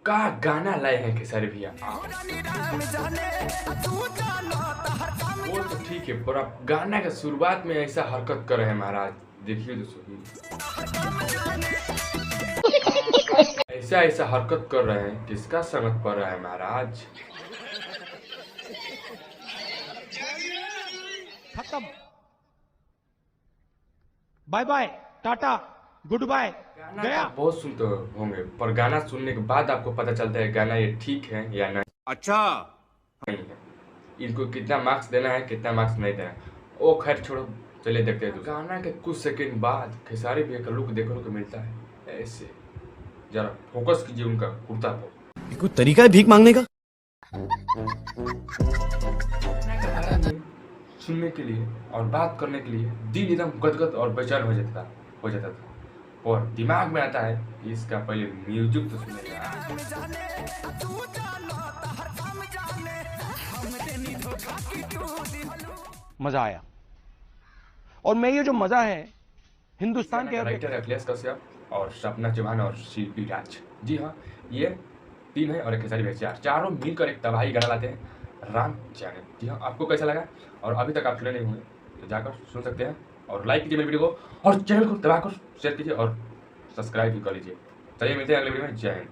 का गाना लाए हैं खेसारी भैया आप। वो तो ठीक है, पर आप गाना के शुरुआत में ऐसा हरकत कर रहे हैं महाराज, देखिए तो सही। ऐसा ऐसा हरकत कर रहे हैं, किसका संगत पड़ रहा है महाराज। खत्म, bye bye, tata, goodbye, गाना गया। आप बहुत सुनते होंगे, पर गाना सुनने के बाद आपको पता चलता है गाना ये ठीक है या नहीं। अच्छा, नहीं है, इनको कितना मार्क्स देना है, कितना मार्क्स नहीं देना है, वो खैर छोड़ो, चलिए देखते हैं। गाना के कुछ सेकंड बाद खेसारी भैया का लुक देखने को मिलता है ऐसे, जरा फोकस कीजिए उनका कुर्ता पर। कोई तरीका है भीख मांगने का? सुनने के लिए और बात करने के लिए दिल एकदम गदगद और बेचैन हो जाता था, और दिमाग में आता है कि इसका पहले म्यूजिक तो सुनेगा। मजा आया, और मैं ये जो मजा है हिंदुस्तान के राइटर है अखिलेश कश्यप और सपना चौहान और शिल्पी राज। जी हाँ, ये तीन है और एक खेसारी भैया, चारों मिलकर एक तबाही गाना लाते हैं, राम जाने। जी हाँ, आपको कैसा लगा? और अभी तक आप सुने नहीं हुए तो जाकर सुन सकते हैं, और लाइक कीजिए मेरी वीडियो को, और चैनल को दबाकर शेयर कीजिए और सब्सक्राइब भी कर लीजिए। चलिए मिलते हैं अगले वीडियो में। जय हिंद।